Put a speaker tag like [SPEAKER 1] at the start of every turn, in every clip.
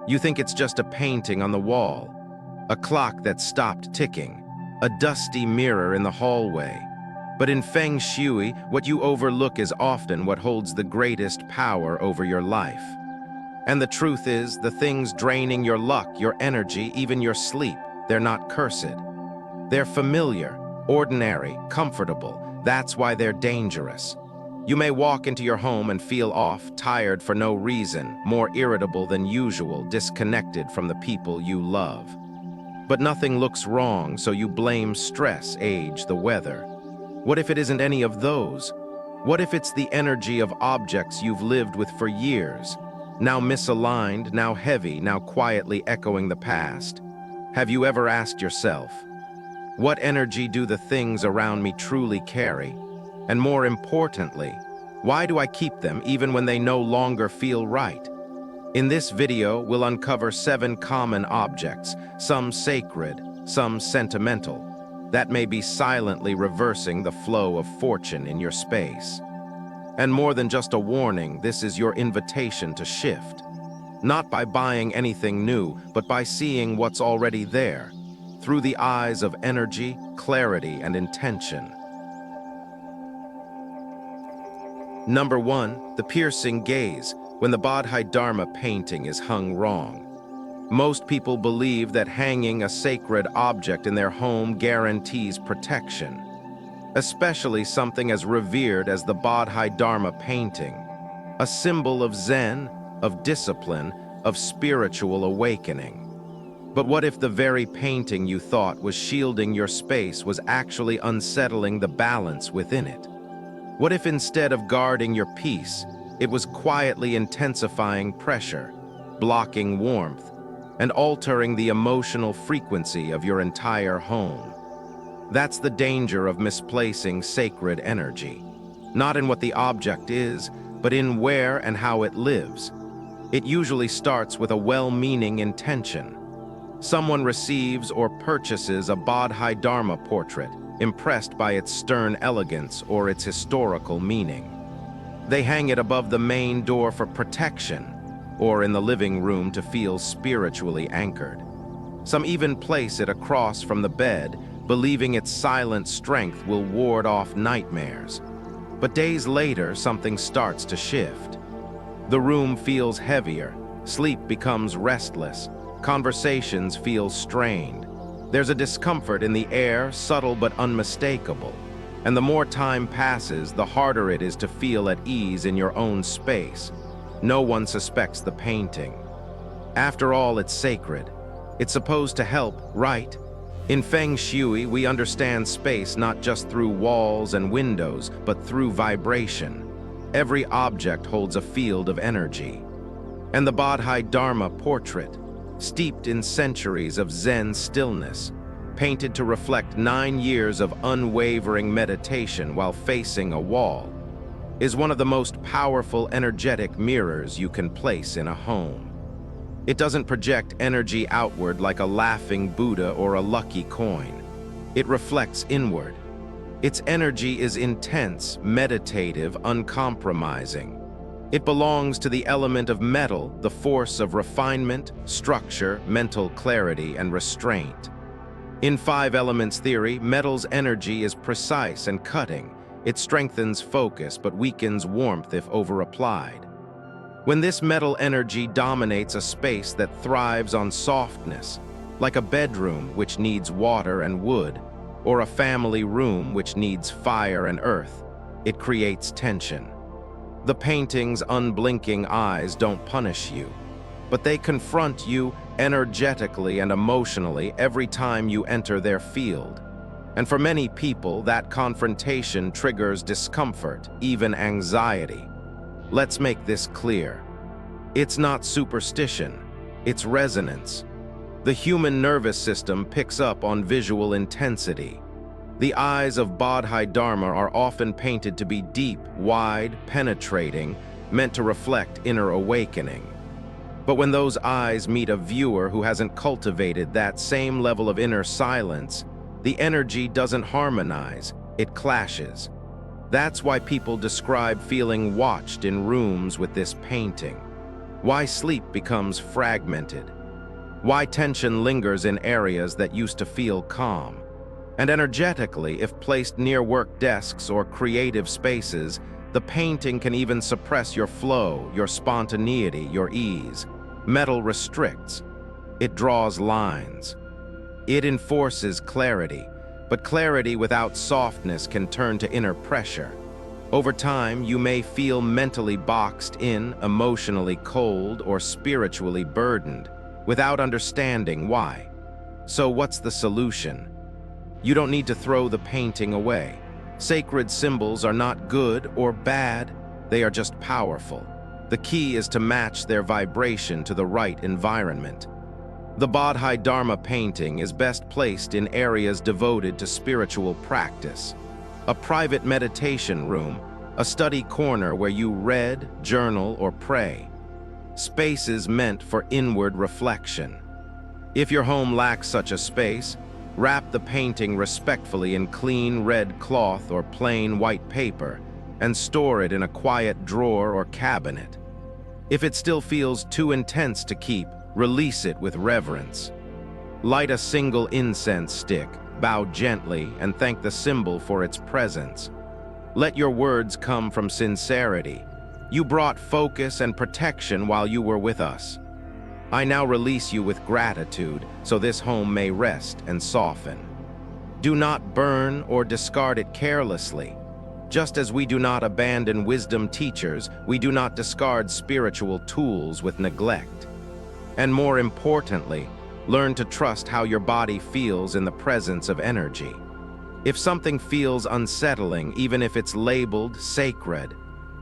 [SPEAKER 1] You think it's just a painting on the wall, a clock that stopped ticking, a dusty mirror in the hallway. But in Feng Shui, what you overlook is often what holds the greatest power over your life. And the truth is, the things draining your luck, your energy, even your sleep, they're not cursed. They're familiar, ordinary, comfortable. That's why they're dangerous. You may walk into your home and feel off, tired for no reason, more irritable than usual, disconnected from the people you love. But nothing looks wrong, so you blame stress, age, the weather. What if it isn't any of those? What if it's the energy of objects you've lived with for years, now misaligned, now heavy, now quietly echoing the past? Have you ever asked yourself, what energy do the things around me truly carry? And more importantly, why do I keep them even when they no longer feel right? In this video, we'll uncover 7 common objects, some sacred, some sentimental, that may be silently reversing the flow of fortune in your space. And more than just a warning, this is your invitation to shift. Not by buying anything new, but by seeing what's already there, through the eyes of energy, clarity, and intention. Number 1, the piercing gaze, when the Bodhidharma painting is hung wrong. Most people believe that hanging a sacred object in their home guarantees protection, especially something as revered as the Bodhidharma painting, a symbol of Zen, of discipline, of spiritual awakening. But what if the very painting you thought was shielding your space was actually unsettling the balance within it? What if instead of guarding your peace, it was quietly intensifying pressure, blocking warmth, and altering the emotional frequency of your entire home? That's the danger of misplacing sacred energy, not in what the object is, but in where and how it lives. It usually starts with a well-meaning intention. Someone receives or purchases a Bodhidharma portrait, impressed by its stern elegance or its historical meaning. They hang it above the main door for protection, or in the living room to feel spiritually anchored. Some even place it across from the bed, believing its silent strength will ward off nightmares. But days later, something starts to shift. The room feels heavier, sleep becomes restless, conversations feel strained. There's a discomfort in the air, subtle but unmistakable. And the more time passes, the harder it is to feel at ease in your own space. No one suspects the painting. After all, it's sacred. It's supposed to help, right? In Feng Shui, we understand space not just through walls and windows, but through vibration. Every object holds a field of energy. And the Bodhidharma portrait, steeped in centuries of Zen stillness, painted to reflect 9 years of unwavering meditation while facing a wall, is one of the most powerful energetic mirrors you can place in a home. It doesn't project energy outward like a laughing Buddha or a lucky coin. It reflects inward. Its energy is intense, meditative, uncompromising. It belongs to the element of metal, the force of refinement, structure, mental clarity, and restraint. In 5 elements theory, metal's energy is precise and cutting. It strengthens focus but weakens warmth if over-applied. When this metal energy dominates a space that thrives on softness, like a bedroom which needs water and wood, or a family room which needs fire and earth, it creates tension. The painting's unblinking eyes don't punish you, but they confront you energetically and emotionally every time you enter their field. And for many people, that confrontation triggers discomfort, even anxiety. Let's make this clear. It's not superstition, it's resonance. The human nervous system picks up on visual intensity. The eyes of Bodhidharma are often painted to be deep, wide, penetrating, meant to reflect inner awakening. But when those eyes meet a viewer who hasn't cultivated that same level of inner silence, the energy doesn't harmonize, it clashes. That's why people describe feeling watched in rooms with this painting. why sleep becomes fragmented, why tension lingers in areas that used to feel calm. And energetically, if placed near work desks or creative spaces, the painting can even suppress your flow, your spontaneity, your ease. Metal restricts. It draws lines. It enforces clarity, but clarity without softness can turn to inner pressure. Over time, you may feel mentally boxed in, emotionally cold, or spiritually burdened, without understanding why. So what's the solution? You don't need to throw the painting away. Sacred symbols are not good or bad, they are just powerful. The key is to match their vibration to the right environment. The Bodhidharma painting is best placed in areas devoted to spiritual practice. A private meditation room, a study corner where you read, journal, or pray. Spaces meant for inward reflection. If your home lacks such a space, wrap the painting respectfully in clean red cloth or plain white paper and store it in a quiet drawer or cabinet. If it still feels too intense to keep, release it with reverence. Light a single incense stick, bow gently, and thank the symbol for its presence. Let your words come from sincerity. You brought focus and protection while you were with us. I now release you with gratitude, so this home may rest and soften. Do not burn or discard it carelessly. Just as we do not abandon wisdom teachers, we do not discard spiritual tools with neglect. And more importantly, learn to trust how your body feels in the presence of energy. If something feels unsettling, even if it's labeled sacred,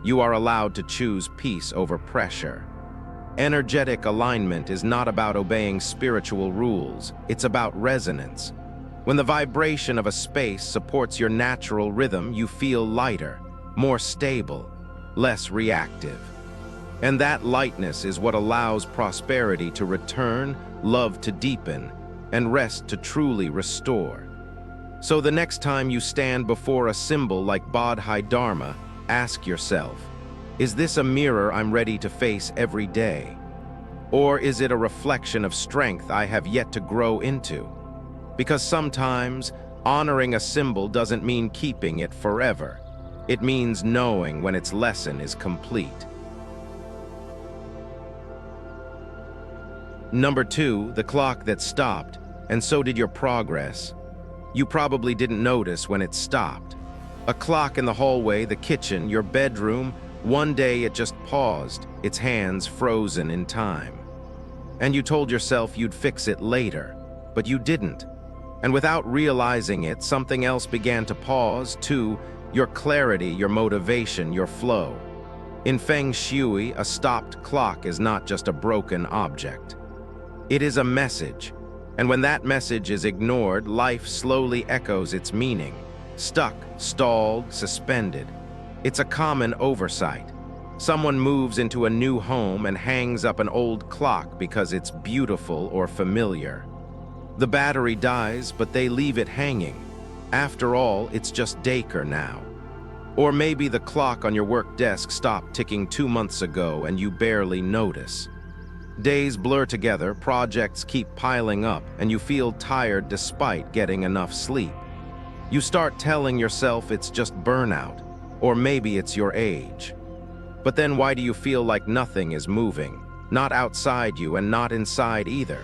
[SPEAKER 1] you are allowed to choose peace over pressure. Energetic alignment is not about obeying spiritual rules, it's about resonance. When the vibration of a space supports your natural rhythm, you feel lighter, more stable, less reactive. And that lightness is what allows prosperity to return, love to deepen, and rest to truly restore. So the next time you stand before a symbol like Bodhidharma, ask yourself, is this a mirror I'm ready to face every day? Or is it a reflection of strength I have yet to grow into? Because sometimes, honoring a symbol doesn't mean keeping it forever. It means knowing when its lesson is complete. Number 2, the clock that stopped, and so did your progress. You probably didn't notice when it stopped. A clock in the hallway, the kitchen, your bedroom, one day it just paused, its hands frozen in time. And you told yourself you'd fix it later, but you didn't. And without realizing it, something else began to pause too, your clarity, your motivation, your flow. In Feng Shui, a stopped clock is not just a broken object. It is a message, and when that message is ignored, life slowly echoes its meaning. Stuck, stalled, suspended. It's a common oversight. Someone moves into a new home and hangs up an old clock because it's beautiful or familiar. The battery dies, but they leave it hanging. After all, it's just Daker now. Or maybe the clock on your work desk stopped ticking 2 months ago and you barely notice. Days blur together, projects keep piling up, and you feel tired despite getting enough sleep. You start telling yourself it's just burnout, or maybe it's your age. But then why do you feel like nothing is moving? Not outside you and not inside either.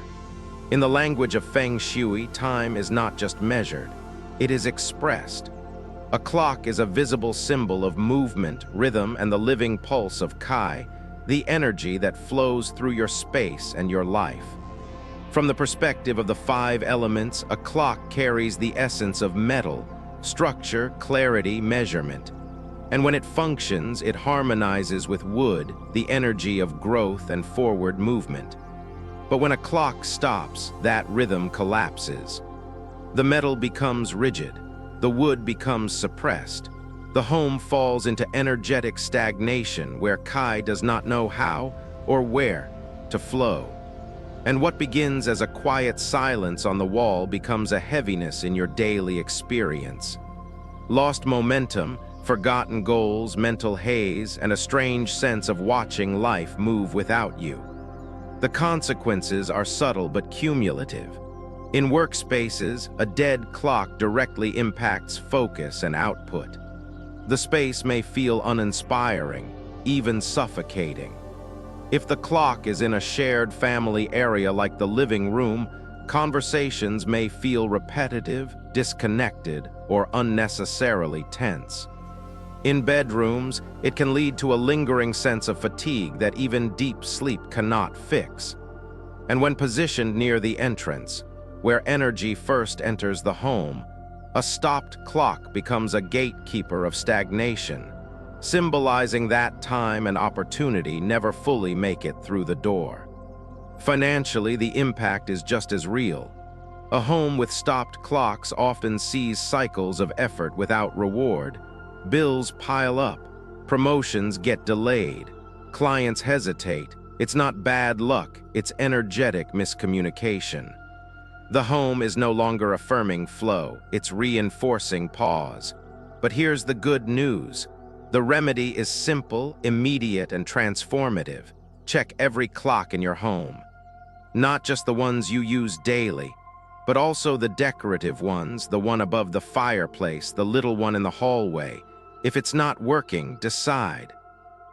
[SPEAKER 1] In the language of Feng Shui, time is not just measured, it is expressed. A clock is a visible symbol of movement, rhythm, and the living pulse of Kai, the energy that flows through your space and your life. From the perspective of the 5 elements, a clock carries the essence of metal, structure, clarity, measurement. And when it functions, it harmonizes with wood, the energy of growth and forward movement. But when a clock stops, that rhythm collapses. The metal becomes rigid, the wood becomes suppressed. The home falls into energetic stagnation where Kai does not know how or where to flow. And what begins as a quiet silence on the wall becomes a heaviness in your daily experience. Lost momentum, forgotten goals, mental haze, and a strange sense of watching life move without you. The consequences are subtle but cumulative. In workspaces, a dead clock directly impacts focus and output. The space may feel uninspiring, even suffocating. If the clock is in a shared family area like the living room, conversations may feel repetitive, disconnected, or unnecessarily tense. In bedrooms, it can lead to a lingering sense of fatigue that even deep sleep cannot fix. And when positioned near the entrance, where energy first enters the home, a stopped clock becomes a gatekeeper of stagnation, symbolizing that time and opportunity never fully make it through the door. Financially, the impact is just as real. A home with stopped clocks often sees cycles of effort without reward. Bills pile up, promotions get delayed, clients hesitate. It's not bad luck, it's energetic miscommunication. The home is no longer affirming flow, it's reinforcing pause. But here's the good news. The remedy is simple, immediate, and transformative. Check every clock in your home. Not just the ones you use daily, but also the decorative ones, the one above the fireplace, the little one in the hallway. If it's not working, decide.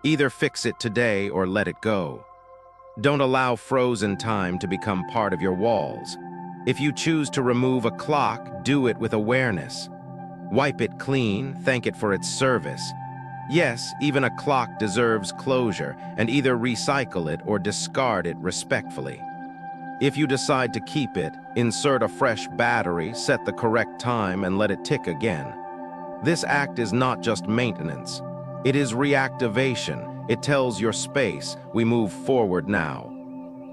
[SPEAKER 1] Either fix it today or let it go. Don't allow frozen time to become part of your walls. If you choose to remove a clock, do it with awareness. Wipe it clean, thank it for its service. Yes, even a clock deserves closure, and either recycle it or discard it respectfully. If you decide to keep it, insert a fresh battery, set the correct time, and let it tick again. This act is not just maintenance. It is reactivation. It tells your space, we move forward now.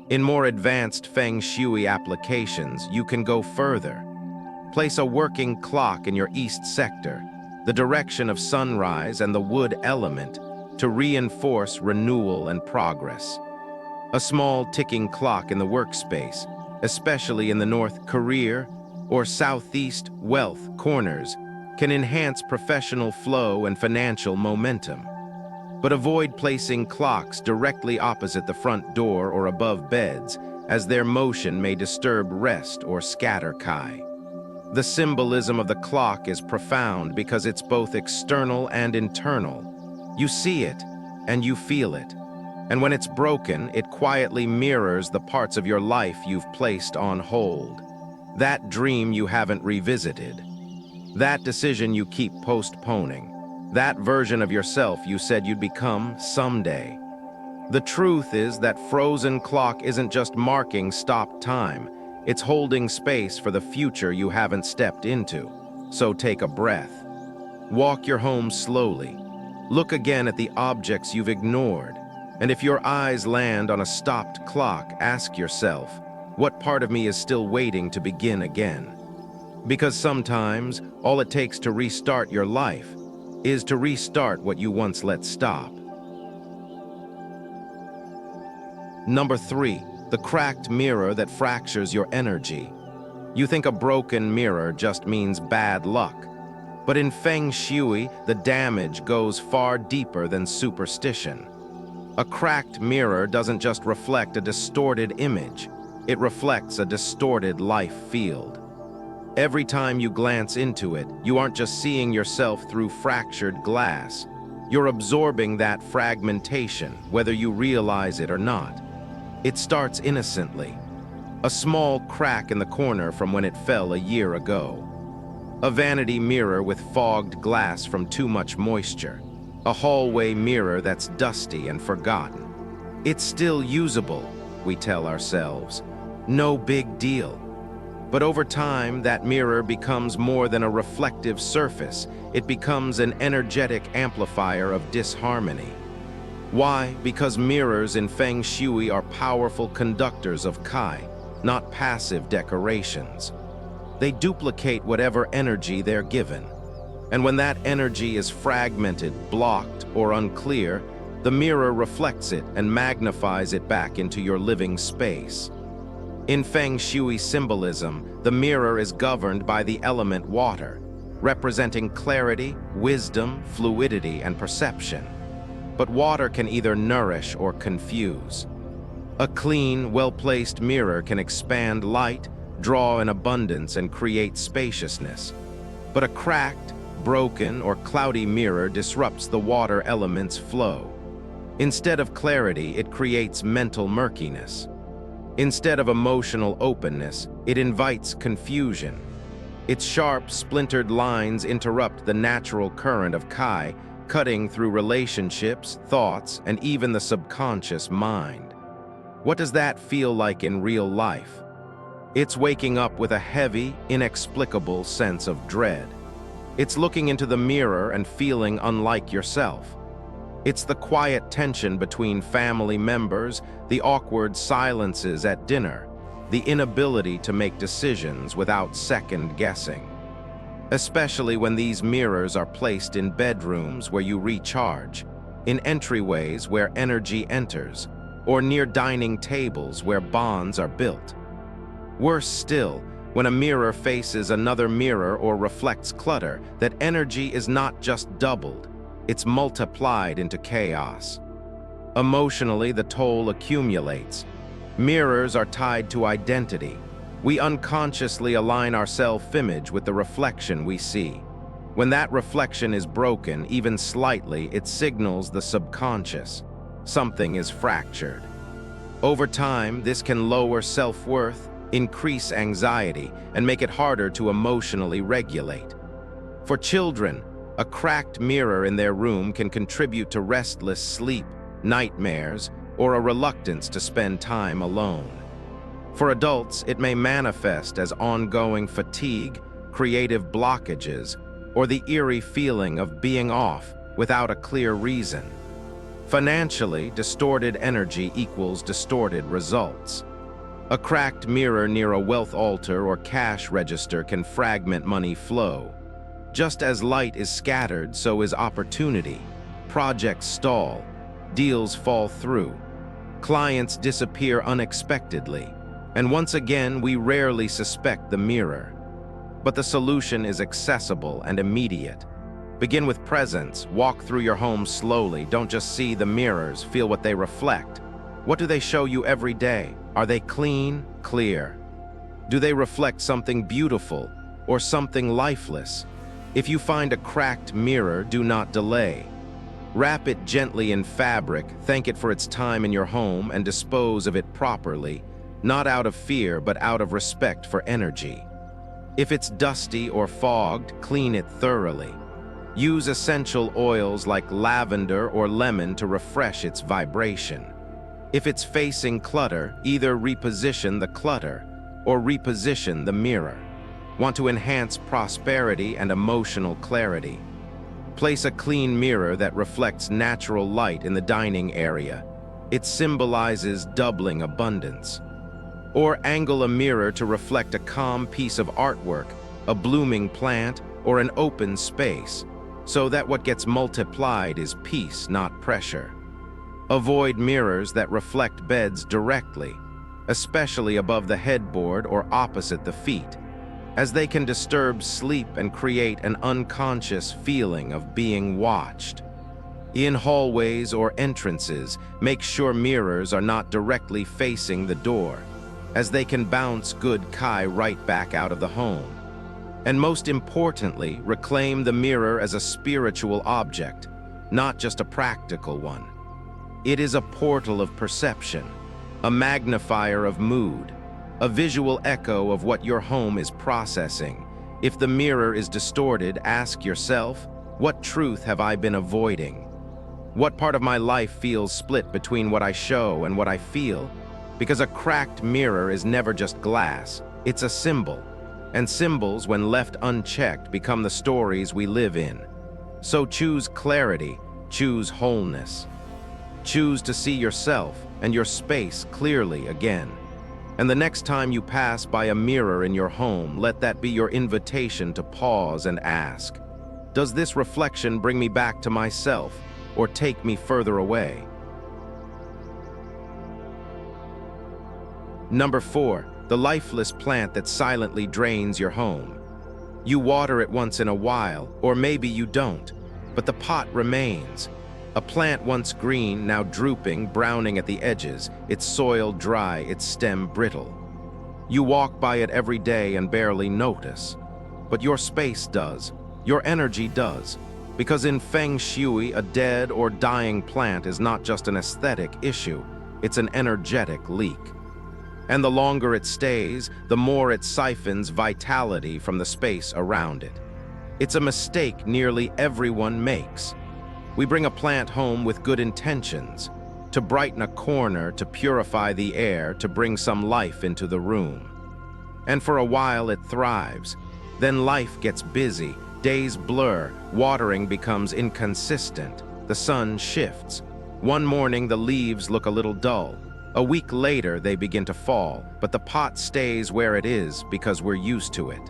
[SPEAKER 1] In more advanced Feng Shui applications, you can go further. Place a working clock in your east sector, the direction of sunrise and the wood element, to reinforce renewal and progress. A small ticking clock in the workspace, especially in the north career or southeast wealth corners, can enhance professional flow and financial momentum. But avoid placing clocks directly opposite the front door or above beds, as their motion may disturb rest or scatter chi. The symbolism of the clock is profound because it's both external and internal. You see it, and you feel it. And when it's broken, it quietly mirrors the parts of your life you've placed on hold. That dream you haven't revisited. That decision you keep postponing. That version of yourself you said you'd become someday. The truth is that frozen clock isn't just marking stopped time. It's holding space for the future you haven't stepped into. So take a breath. Walk your home slowly. Look again at the objects you've ignored. And if your eyes land on a stopped clock, ask yourself, what part of me is still waiting to begin again? Because sometimes, all it takes to restart your life is to restart what you once let stop. Number 3, the cracked mirror that fractures your energy. You think a broken mirror just means bad luck. But in Feng Shui, the damage goes far deeper than superstition. A cracked mirror doesn't just reflect a distorted image, it reflects a distorted life field. Every time you glance into it, you aren't just seeing yourself through fractured glass. You're absorbing that fragmentation, whether you realize it or not. It starts innocently. A small crack in the corner from when it fell a year ago. A vanity mirror with fogged glass from too much moisture. A hallway mirror that's dusty and forgotten. It's still usable, we tell ourselves. No big deal. But over time, that mirror becomes more than a reflective surface. It becomes an energetic amplifier of disharmony. Why? Because mirrors in Feng Shui are powerful conductors of Kai, not passive decorations. They duplicate whatever energy they're given. And when that energy is fragmented, blocked, or unclear, the mirror reflects it and magnifies it back into your living space. In Feng Shui symbolism, the mirror is governed by the element water. representing clarity, wisdom, fluidity, and perception. But water can either nourish or confuse. A clean, well-placed mirror can expand light, draw in abundance, and create spaciousness. But a cracked, broken, or cloudy mirror disrupts the water element's flow. Instead of clarity, it creates mental murkiness. Instead of emotional openness, it invites confusion. Its sharp, splintered lines interrupt the natural current of Kai, cutting through relationships, thoughts, and even the subconscious mind. What does that feel like in real life? It's waking up with a heavy, inexplicable sense of dread. It's looking into the mirror and feeling unlike yourself. It's the quiet tension between family members, the awkward silences at dinner, the inability to make decisions without second-guessing. Especially when these mirrors are placed in bedrooms where you recharge, in entryways where energy enters, or near dining tables where bonds are built. Worse still, when a mirror faces another mirror or reflects clutter, that energy is not just doubled, it's multiplied into chaos. Emotionally, the toll accumulates. Mirrors are tied to identity. We unconsciously align our self-image with the reflection we see. When that reflection is broken, even slightly, it signals the subconscious. Something is fractured. Over time, this can lower self-worth, increase anxiety, and make it harder to emotionally regulate. For children, a cracked mirror in their room can contribute to restless sleep, nightmares, or a reluctance to spend time alone. For adults, it may manifest as ongoing fatigue, creative blockages, or the eerie feeling of being off without a clear reason. Financially, distorted energy equals distorted results. A cracked mirror near a wealth altar or cash register can fragment money flow. Just as light is scattered, so is opportunity. Projects stall, deals fall through, clients disappear unexpectedly, and once again we rarely suspect the mirror. But the solution is accessible and immediate. Begin with presence, walk through your home slowly, don't just see the mirrors, feel what they reflect. What do they show you every day? Are they clean, clear? Do they reflect something beautiful or something lifeless? If you find a cracked mirror, do not delay. Wrap it gently in fabric, thank it for its time in your home, and dispose of it properly, not out of fear, but out of respect for energy. If it's dusty or fogged, clean it thoroughly. Use essential oils like lavender or lemon to refresh its vibration. If it's facing clutter, either reposition the clutter or reposition the mirror. Want to enhance prosperity and emotional clarity? Place a clean mirror that reflects natural light in the dining area. It symbolizes doubling abundance. Or angle a mirror to reflect a calm piece of artwork, a blooming plant, or an open space, so that what gets multiplied is peace, not pressure. Avoid mirrors that reflect beds directly, especially above the headboard or opposite the feet, as they can disturb sleep and create an unconscious feeling of being watched. In hallways or entrances, make sure mirrors are not directly facing the door, as they can bounce good Kai right back out of the home. And most importantly, reclaim the mirror as a spiritual object, not just a practical one. It is a portal of perception, a magnifier of mood, a visual echo of what your home is processing. If the mirror is distorted, ask yourself, what truth have I been avoiding? What part of my life feels split between what I show and what I feel? Because a cracked mirror is never just glass, it's a symbol. And symbols, when left unchecked, become the stories we live in. So choose clarity, choose wholeness. Choose to see yourself and your space clearly again. And the next time you pass by a mirror in your home, let that be your invitation to pause and ask, does this reflection bring me back to myself or take me further away? Number 4, the lifeless plant that silently drains your home. You water it once in a while, or maybe you don't, but the pot remains. A plant once green, now drooping, browning at the edges, its soil dry, its stem brittle. You walk by it every day and barely notice. But your space does, your energy does, because in Feng Shui, a dead or dying plant is not just an aesthetic issue, it's an energetic leak. And the longer it stays, the more it siphons vitality from the space around it. It's a mistake nearly everyone makes. We bring a plant home with good intentions, to brighten a corner, to purify the air, to bring some life into the room. And for a while it thrives. Then life gets busy, days blur, watering becomes inconsistent, the sun shifts. One morning the leaves look a little dull. A week later, they begin to fall, but the pot stays where it is because we're used to it.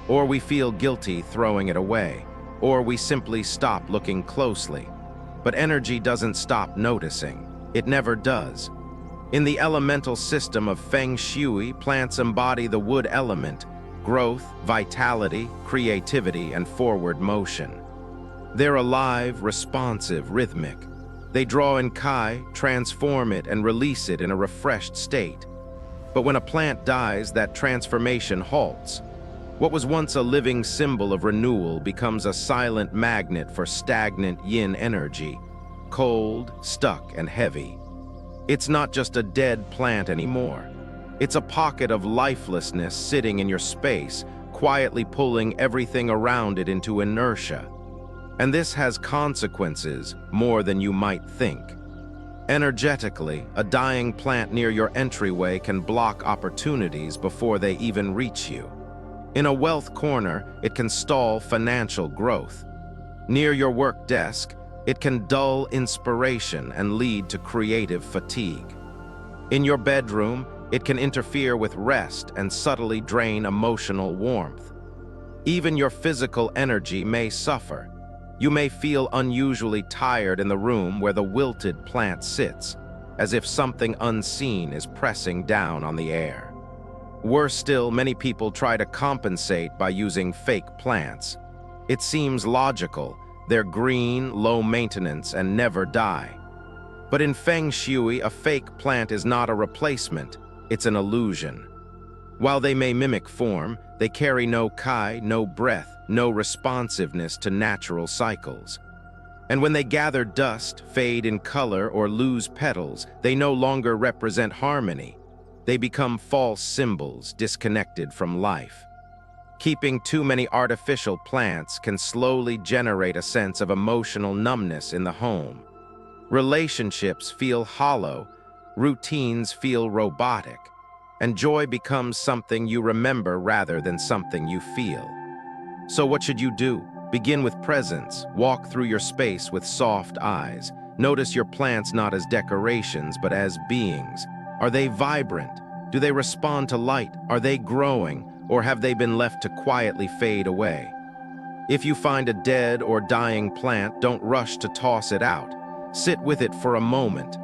[SPEAKER 1] Or we feel guilty throwing it away, or we simply stop looking closely. But energy doesn't stop noticing. It never does. In the elemental system of Feng Shui, plants embody the wood element, growth, vitality, creativity, and forward motion. They're alive, responsive, rhythmic. They draw in Kai, transform it, and release it in a refreshed state. But when a plant dies, that transformation halts. What was once a living symbol of renewal becomes a silent magnet for stagnant yin energy, cold, stuck, and heavy. It's not just a dead plant anymore. It's a pocket of lifelessness sitting in your space, quietly pulling everything around it into inertia. And this has consequences more than you might think. Energetically, a dying plant near your entryway can block opportunities before they even reach you. In a wealth corner, it can stall financial growth. Near your work desk, it can dull inspiration and lead to creative fatigue. In your bedroom, it can interfere with rest and subtly drain emotional warmth. Even your physical energy may suffer. You may feel unusually tired in the room where the wilted plant sits, as if something unseen is pressing down on the air. Worse still, many people try to compensate by using fake plants. It seems logical. They're green, low maintenance, and never die. But in Feng Shui, a fake plant is not a replacement, it's an illusion. While they may mimic form, they carry no Kai, no breath, no responsiveness to natural cycles. And when they gather dust, fade in color, or lose petals, they no longer represent harmony. They become false symbols, disconnected from life. Keeping too many artificial plants can slowly generate a sense of emotional numbness in the home. Relationships feel hollow, routines feel robotic, and joy becomes something you remember rather than something you feel. So what should you do? Begin with presence. Walk through your space with soft eyes. Notice your plants not as decorations, but as beings. Are they vibrant? Do they respond to light? Are they growing? Or have they been left to quietly fade away? If you find a dead or dying plant, don't rush to toss it out. Sit with it for a moment.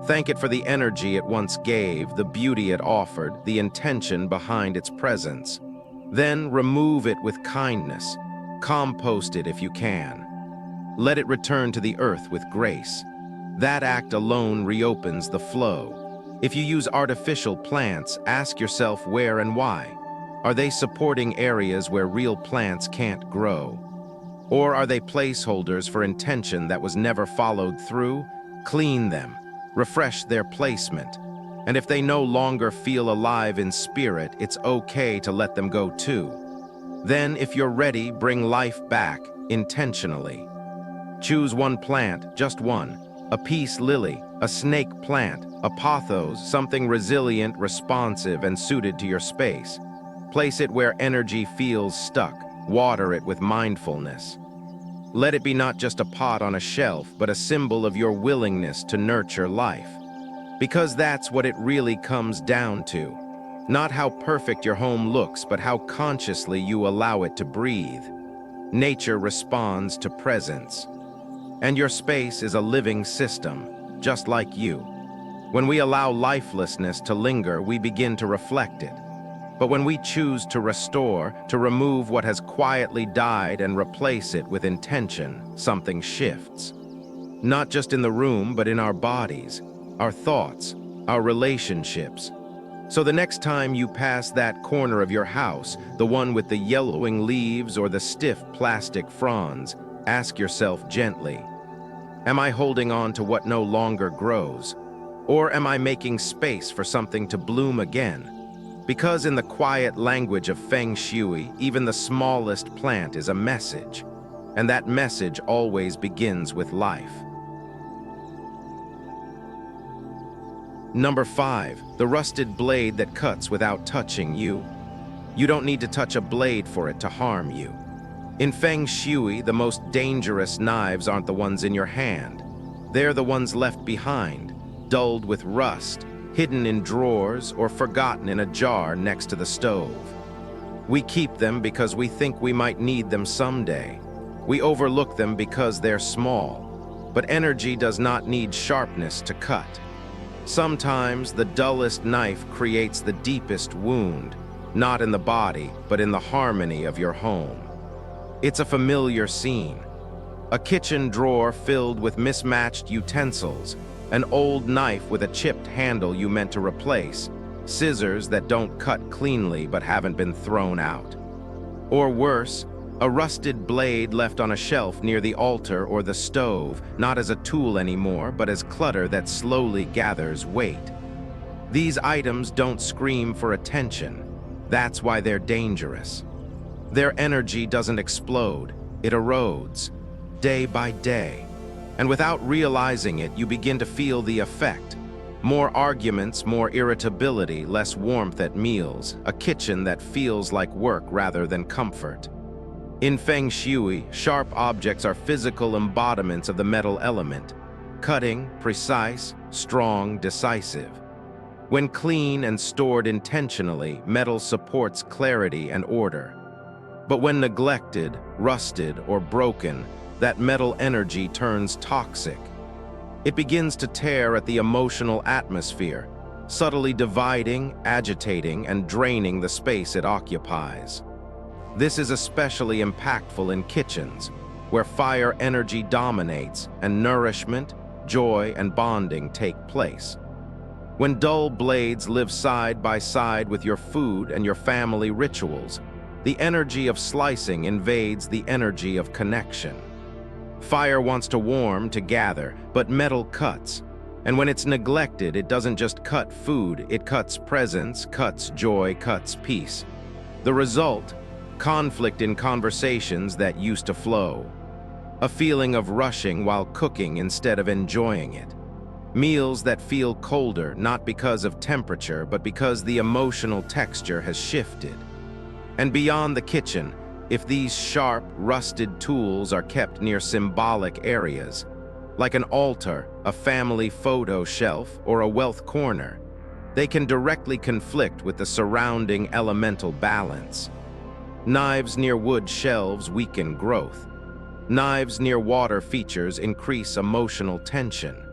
[SPEAKER 1] Thank it for the energy it once gave, the beauty it offered, the intention behind its presence. Then remove it with kindness. Compost it if you can. Let it return to the earth with grace. That act alone reopens the flow. If you use artificial plants, ask yourself where and why. Are they supporting areas where real plants can't grow? Or are they placeholders for intention that was never followed through? Clean them. Refresh their placement. And if they no longer feel alive in spirit, it's okay to let them go too. Then, if you're ready, bring life back, intentionally. Choose one plant, just one. A peace lily, a snake plant, a pothos, something resilient, responsive, and suited to your space. Place it where energy feels stuck. Water it with mindfulness. Let it be not just a pot on a shelf, but a symbol of your willingness to nurture life. Because that's what it really comes down to. Not how perfect your home looks, but how consciously you allow it to breathe. Nature responds to presence. And your space is a living system, just like you. When we allow lifelessness to linger, we begin to reflect it. But when we choose to restore, to remove what has quietly died and replace it with intention, something shifts. Not just in the room, but in our bodies, our thoughts, our relationships. So the next time you pass that corner of your house, the one with the yellowing leaves or the stiff plastic fronds, ask yourself gently, am I holding on to what no longer grows? Or am I making space for something to bloom again? Because in the quiet language of Feng Shui, even the smallest plant is a message, and that message always begins with life. Number 5, the rusted blade that cuts without touching you. You don't need to touch a blade for it to harm you. In Feng Shui, the most dangerous knives aren't the ones in your hand. They're the ones left behind, dulled with rust, hidden in drawers, or forgotten in a jar next to the stove. We keep them because we think we might need them someday. We overlook them because they're small. But energy does not need sharpness to cut. Sometimes the dullest knife creates the deepest wound, not in the body, but in the harmony of your home. It's a familiar scene. A kitchen drawer filled with mismatched utensils, an old knife with a chipped handle you meant to replace, scissors that don't cut cleanly but haven't been thrown out. Or worse, a rusted blade left on a shelf near the altar or the stove, not as a tool anymore, but as clutter that slowly gathers weight. These items don't scream for attention. That's why they're dangerous. Their energy doesn't explode, it erodes, day by day. And without realizing it, you begin to feel the effect. More arguments, more irritability, less warmth at meals, a kitchen that feels like work rather than comfort. In Feng Shui, sharp objects are physical embodiments of the metal element, cutting, precise, strong, decisive. When clean and stored intentionally, metal supports clarity and order. But when neglected, rusted, or broken, that metal energy turns toxic. It begins to tear at the emotional atmosphere, subtly dividing, agitating, and draining the space it occupies. This is especially impactful in kitchens, where fire energy dominates and nourishment, joy, and bonding take place. When dull blades live side by side with your food and your family rituals, the energy of slicing invades the energy of connection. Fire wants to warm, to gather, but metal cuts. And when it's neglected, it doesn't just cut food, it cuts presence, cuts joy, cuts peace. The result? Conflict in conversations that used to flow. A feeling of rushing while cooking instead of enjoying it. Meals that feel colder, not because of temperature, but because the emotional texture has shifted. And beyond the kitchen, if these sharp, rusted tools are kept near symbolic areas, like an altar, a family photo shelf, or a wealth corner, they can directly conflict with the surrounding elemental balance. Knives near wood shelves weaken growth. Knives near water features increase emotional tension.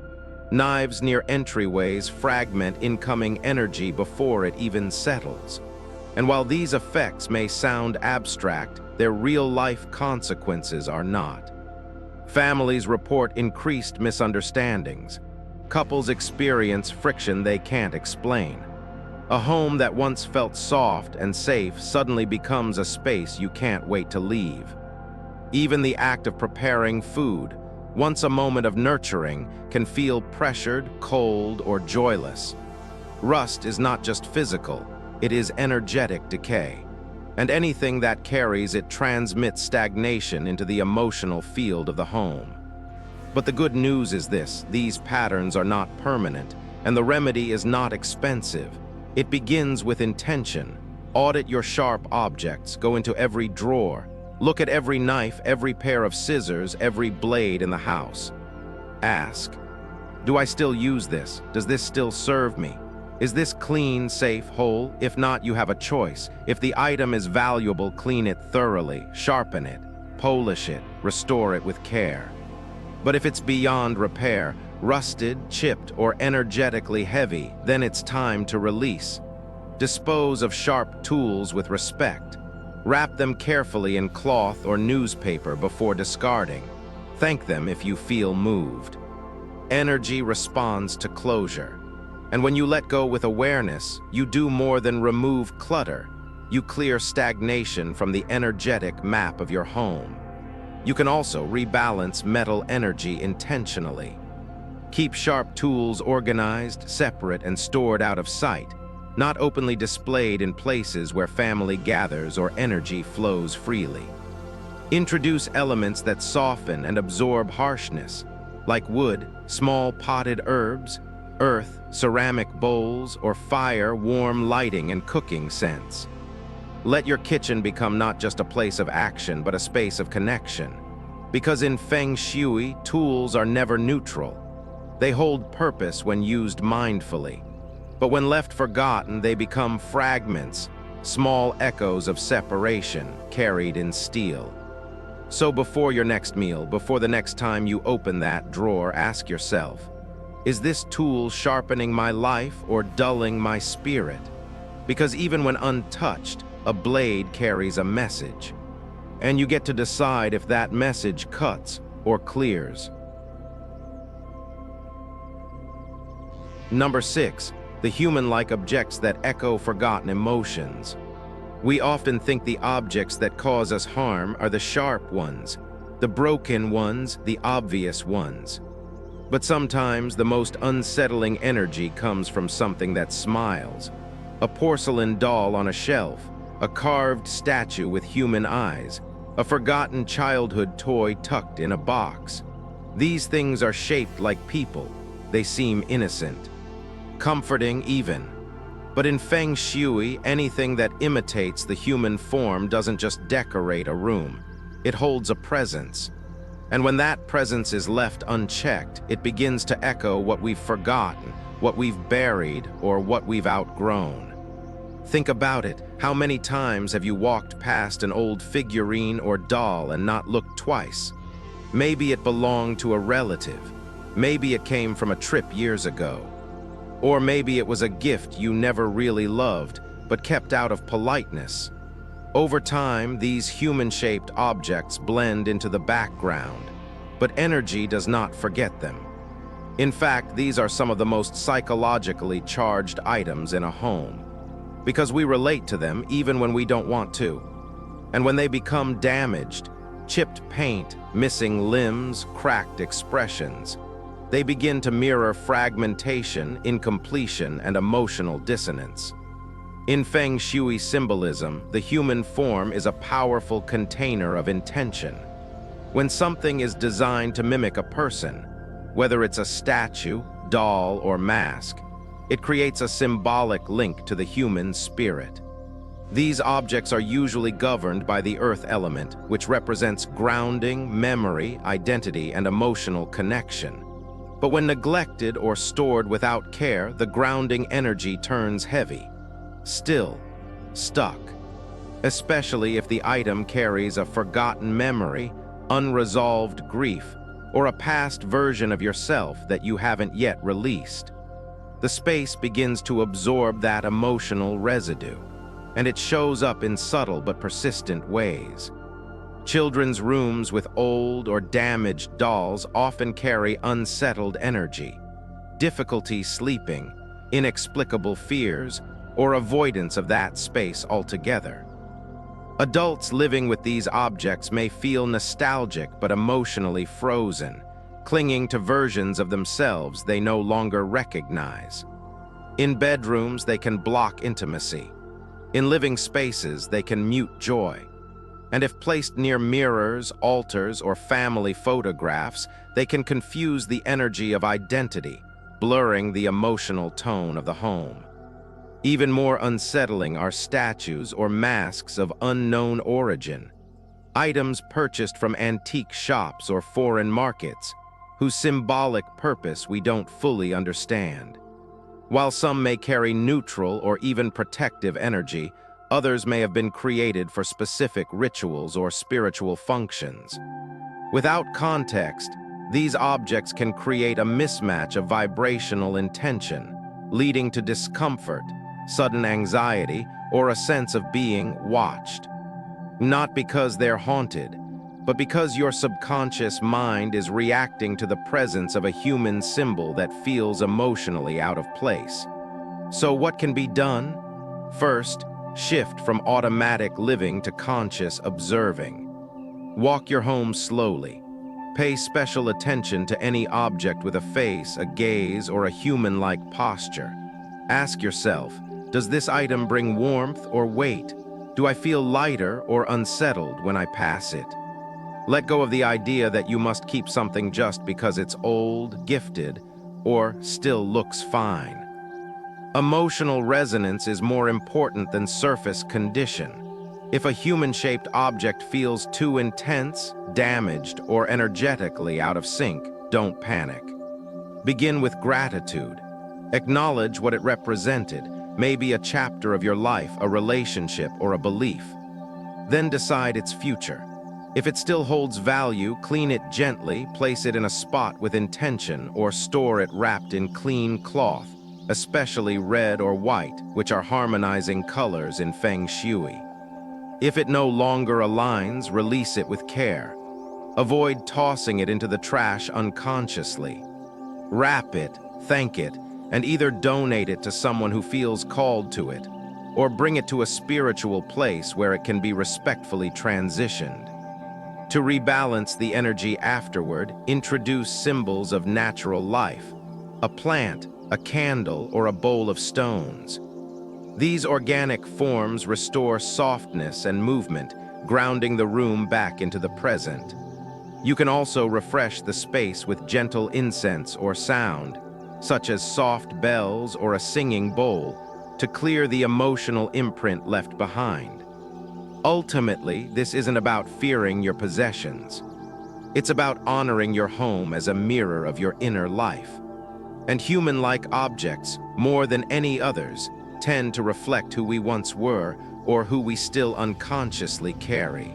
[SPEAKER 1] Knives near entryways fragment incoming energy before it even settles. And while these effects may sound abstract, their real-life consequences are not. Families report increased misunderstandings. Couples experience friction they can't explain. A home that once felt soft and safe suddenly becomes a space you can't wait to leave. Even the act of preparing food, once a moment of nurturing, can feel pressured, cold, or joyless. Rust is not just physical, it is energetic decay. And anything that carries it transmits stagnation into the emotional field of the home. But the good news is this: these patterns are not permanent, and the remedy is not expensive. It begins with intention. Audit your sharp objects, go into every drawer, look at every knife, every pair of scissors, every blade in the house. Ask, do I still use this? Does this still serve me? Is this clean, safe, whole? If not, you have a choice. If the item is valuable, clean it thoroughly, sharpen it, polish it, restore it with care. But if it's beyond repair, rusted, chipped, or energetically heavy, then it's time to release. Dispose of sharp tools with respect. Wrap them carefully in cloth or newspaper before discarding. Thank them if you feel moved. Energy responds to closure. And when you let go with awareness, you do more than remove clutter. You clear stagnation from the energetic map of your home. You can also rebalance metal energy intentionally. Keep sharp tools organized, separate, and stored out of sight, not openly displayed in places where family gathers or energy flows freely. Introduce elements that soften and absorb harshness, like wood, small potted herbs, earth, ceramic bowls, or fire, warm lighting and cooking scents. Let your kitchen become not just a place of action, but a space of connection. Because in Feng Shui, tools are never neutral. They hold purpose when used mindfully. But when left forgotten, they become fragments, small echoes of separation carried in steel. So before your next meal, before the next time you open that drawer, ask yourself, is this tool sharpening my life or dulling my spirit? Because even when untouched, a blade carries a message. And you get to decide if that message cuts or clears. Number 6. The human-like objects that echo forgotten emotions. We often think the objects that cause us harm are the sharp ones, the broken ones, the obvious ones. But sometimes the most unsettling energy comes from something that smiles. A porcelain doll on a shelf, a carved statue with human eyes, a forgotten childhood toy tucked in a box. These things are shaped like people. They seem innocent, comforting even. But in Feng Shui, anything that imitates the human form doesn't just decorate a room. It holds a presence. And when that presence is left unchecked, it begins to echo what we've forgotten, what we've buried, or what we've outgrown. Think about it. How many times have you walked past an old figurine or doll and not looked twice? Maybe it belonged to a relative. Maybe it came from a trip years ago. Or maybe it was a gift you never really loved, but kept out of politeness. Over time, these human-shaped objects blend into the background, but energy does not forget them. In fact, these are some of the most psychologically charged items in a home, because we relate to them even when we don't want to. And when they become damaged, chipped paint, missing limbs, cracked expressions, they begin to mirror fragmentation, incompletion, and emotional dissonance. In Feng Shui symbolism, the human form is a powerful container of intention. When something is designed to mimic a person, whether it's a statue, doll, or mask, it creates a symbolic link to the human spirit. These objects are usually governed by the earth element, which represents grounding, memory, identity, and emotional connection. But when neglected or stored without care, the grounding energy turns heavy, still, stuck. Especially if the item carries a forgotten memory, unresolved grief, or a past version of yourself that you haven't yet released. The space begins to absorb that emotional residue, and it shows up in subtle but persistent ways. Children's rooms with old or damaged dolls often carry unsettled energy, difficulty sleeping, inexplicable fears, or avoidance of that space altogether. Adults living with these objects may feel nostalgic but emotionally frozen, clinging to versions of themselves they no longer recognize. In bedrooms, they can block intimacy. In living spaces, they can mute joy. And if placed near mirrors, altars, or family photographs, they can confuse the energy of identity, blurring the emotional tone of the home. Even more unsettling are statues or masks of unknown origin, items purchased from antique shops or foreign markets, whose symbolic purpose we don't fully understand. While some may carry neutral or even protective energy, others may have been created for specific rituals or spiritual functions. Without context, these objects can create a mismatch of vibrational intention, leading to discomfort, sudden anxiety, or a sense of being watched. Not because they're haunted, but because your subconscious mind is reacting to the presence of a human symbol that feels emotionally out of place. So what can be done? First, shift from automatic living to conscious observing. Walk your home slowly. Pay special attention to any object with a face, a gaze, or a human-like posture. Ask yourself, does this item bring warmth or weight? Do I feel lighter or unsettled when I pass it? Let go of the idea that you must keep something just because it's old, gifted, or still looks fine. Emotional resonance is more important than surface condition. If a human-shaped object feels too intense, damaged, or energetically out of sync, don't panic. Begin with gratitude. Acknowledge what it represented, maybe a chapter of your life, a relationship, or a belief. Then decide its future. If it still holds value, clean it gently, place it in a spot with intention, or store it wrapped in clean cloth, especially red or white, which are harmonizing colors in Feng Shui. If it no longer aligns, release it with care. Avoid tossing it into the trash unconsciously. Wrap it, thank it, and either donate it to someone who feels called to it, or bring it to a spiritual place where it can be respectfully transitioned. To rebalance the energy afterward, introduce symbols of natural life, a plant, a candle, or a bowl of stones. These organic forms restore softness and movement, grounding the room back into the present. You can also refresh the space with gentle incense or sound, such as soft bells or a singing bowl, to clear the emotional imprint left behind. Ultimately, this isn't about fearing your possessions. It's about honoring your home as a mirror of your inner life. And human-like objects, more than any others, tend to reflect who we once were or who we still unconsciously carry.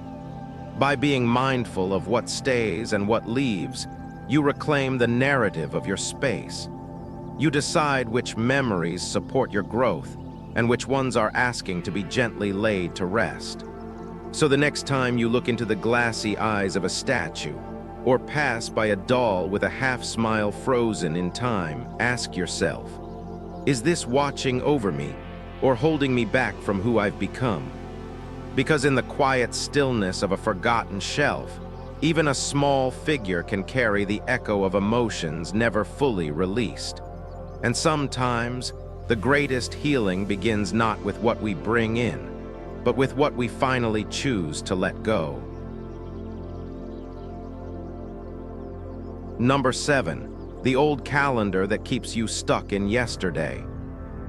[SPEAKER 1] By being mindful of what stays and what leaves, you reclaim the narrative of your space. You decide which memories support your growth and which ones are asking to be gently laid to rest. So the next time you look into the glassy eyes of a statue, or pass by a doll with a half-smile frozen in time, ask yourself, is this watching over me or holding me back from who I've become? Because in the quiet stillness of a forgotten shelf, even a small figure can carry the echo of emotions never fully released. And sometimes, the greatest healing begins not with what we bring in, but with what we finally choose to let go. Number 7, the old calendar that keeps you stuck in yesterday.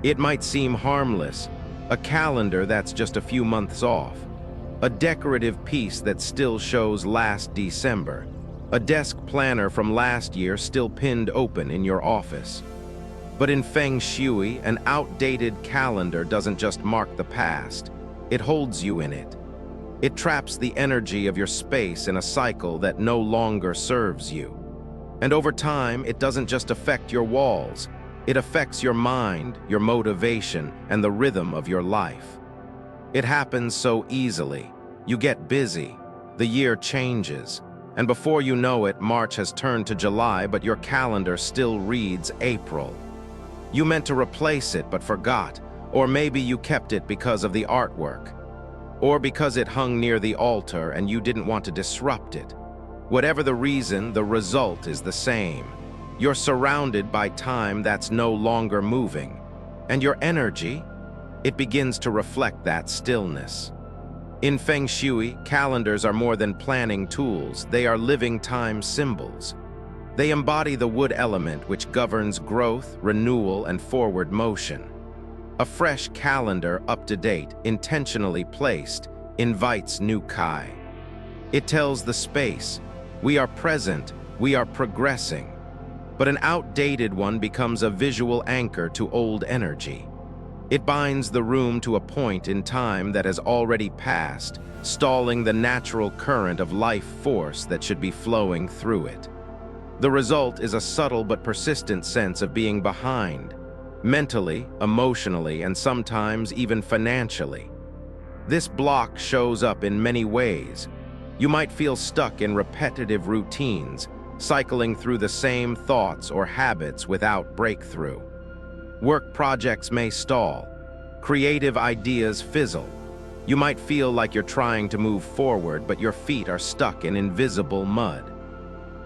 [SPEAKER 1] It might seem harmless, a calendar that's just a few months off, a decorative piece that still shows last December, a desk planner from last year still pinned open in your office. But in Feng Shui, an outdated calendar doesn't just mark the past, it holds you in it. It traps the energy of your space in a cycle that no longer serves you. And over time, it doesn't just affect your walls, it affects your mind, your motivation, and the rhythm of your life. It happens so easily. You get busy, the year changes, and before you know it, March has turned to July, but your calendar still reads April. You meant to replace it but forgot, or maybe you kept it because of the artwork, or because it hung near the altar and you didn't want to disrupt it. Whatever the reason, the result is the same. You're surrounded by time that's no longer moving, and your energy, it begins to reflect that stillness. In Feng Shui, calendars are more than planning tools, they are living time symbols. They embody the wood element which governs growth, renewal, and forward motion. A fresh calendar, up to date, intentionally placed, invites new Kai. It tells the space, we are present, we are progressing. But an outdated one becomes a visual anchor to old energy. It binds the room to a point in time that has already passed, stalling the natural current of life force that should be flowing through it. The result is a subtle but persistent sense of being behind, mentally, emotionally, and sometimes even financially. This block shows up in many ways. You might feel stuck in repetitive routines, cycling through the same thoughts or habits without breakthrough. Work projects may stall. Creative ideas fizzle. You might feel like you're trying to move forward, but your feet are stuck in invisible mud.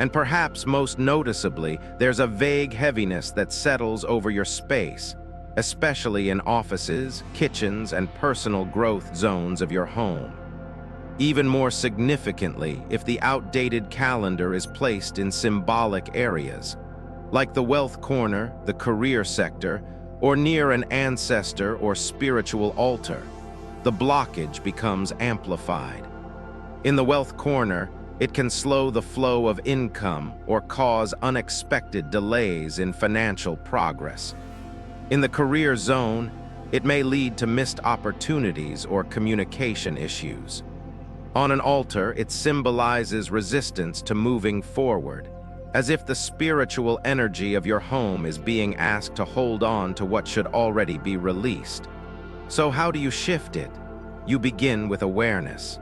[SPEAKER 1] And perhaps most noticeably, there's a vague heaviness that settles over your space, especially in offices, kitchens, and personal growth zones of your home. Even more significantly, if the outdated calendar is placed in symbolic areas, like the wealth corner, the career sector, or near an ancestor or spiritual altar, the blockage becomes amplified. In the wealth corner, it can slow the flow of income or cause unexpected delays in financial progress. In the career zone, it may lead to missed opportunities or communication issues. On an altar, it symbolizes resistance to moving forward, as if the spiritual energy of your home is being asked to hold on to what should already be released. So how do you shift it? You begin with awareness.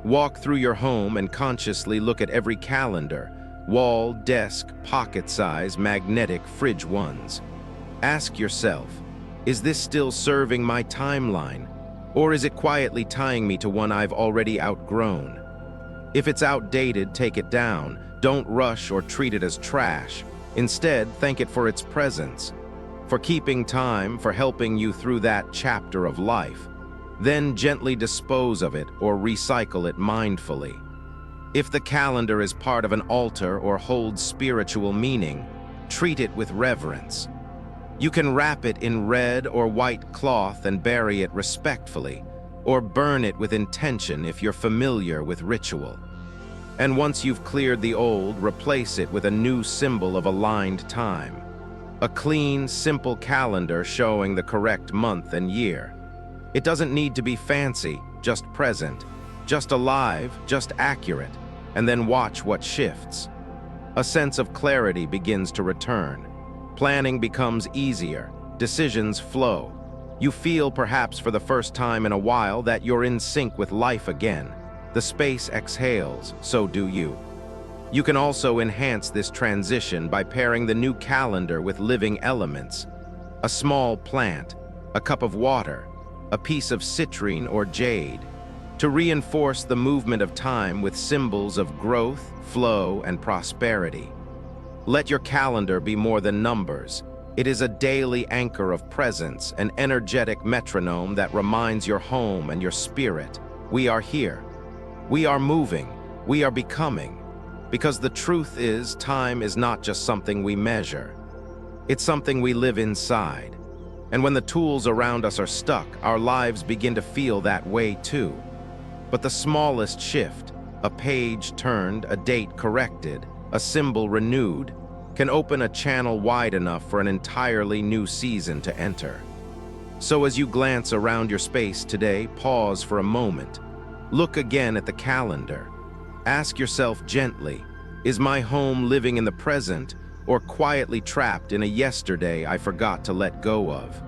[SPEAKER 1] Walk through your home and consciously look at every calendar, wall, desk, pocket-size, magnetic, fridge ones. Ask yourself, is this still serving my timeline? Or is it quietly tying me to one I've already outgrown? If it's outdated, take it down. Don't rush or treat it as trash. Instead, thank it for its presence, for keeping time, for helping you through that chapter of life. Then gently dispose of it or recycle it mindfully. If the calendar is part of an altar or holds spiritual meaning, treat it with reverence. You can wrap it in red or white cloth and bury it respectfully, or burn it with intention if you're familiar with ritual. And once you've cleared the old, replace it with a new symbol of aligned time. A clean, simple calendar showing the correct month and year. It doesn't need to be fancy, just present, just alive, just accurate, and then watch what shifts. A sense of clarity begins to return. Planning becomes easier, decisions flow. You feel, perhaps for the first time in a while, that you're in sync with life again. The space exhales, so do you. You can also enhance this transition by pairing the new calendar with living elements. A small plant, a cup of water, a piece of citrine or jade, to reinforce the movement of time with symbols of growth, flow, and prosperity. Let your calendar be more than numbers. It is a daily anchor of presence, an energetic metronome that reminds your home and your spirit, we are here. We are moving. We are becoming. Because the truth is, time is not just something we measure. It's something we live inside. And when the tools around us are stuck, our lives begin to feel that way too. But the smallest shift, a page turned, a date corrected, a symbol renewed, can open a channel wide enough for an entirely new season to enter. So as you glance around your space today, pause for a moment. Look again at the calendar. Ask yourself gently, is my home living in the present or quietly trapped in a yesterday I forgot to let go of?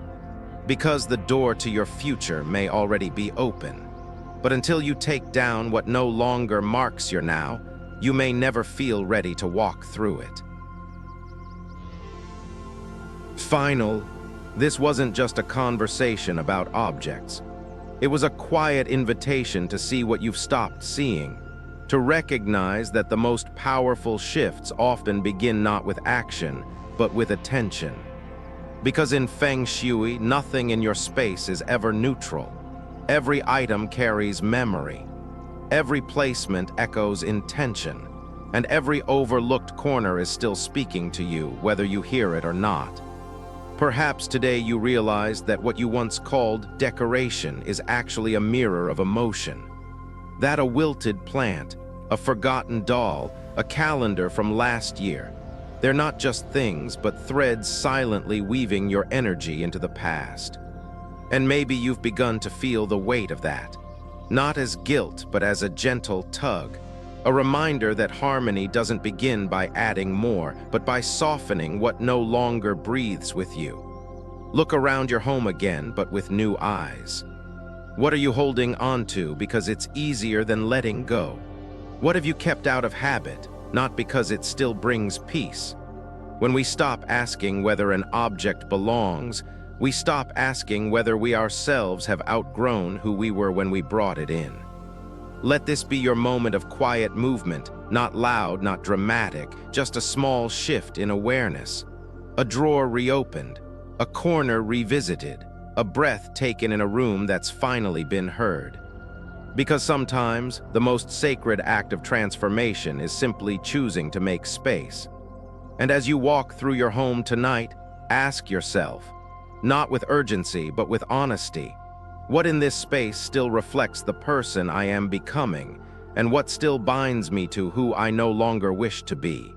[SPEAKER 1] Because the door to your future may already be open. But until you take down what no longer marks your now, you may never feel ready to walk through it. This wasn't just a conversation about objects. It was a quiet invitation to see what you've stopped seeing, to recognize that the most powerful shifts often begin not with action, but with attention. Because in Feng Shui, nothing in your space is ever neutral. Every item carries memory. Every placement echoes intention. And every overlooked corner is still speaking to you, whether you hear it or not. Perhaps today you realized that what you once called decoration is actually a mirror of emotion. That a wilted plant, a forgotten doll, a calendar from last year, they're not just things, but threads silently weaving your energy into the past. And maybe you've begun to feel the weight of that, not as guilt, but as a gentle tug, a reminder that harmony doesn't begin by adding more, but by softening what no longer breathes with you. Look around your home again, but with new eyes. What are you holding onto because it's easier than letting go? What have you kept out of habit, not because it still brings peace? When we stop asking whether an object belongs, we stop asking whether we ourselves have outgrown who we were when we brought it in. Let this be your moment of quiet movement, not loud, not dramatic, just a small shift in awareness. A drawer reopened, a corner revisited, a breath taken in a room that's finally been heard. Because sometimes the most sacred act of transformation is simply choosing to make space. And as you walk through your home tonight, ask yourself, not with urgency but with honesty, what in this space still reflects the person I am becoming, and what still binds me to who I no longer wish to be?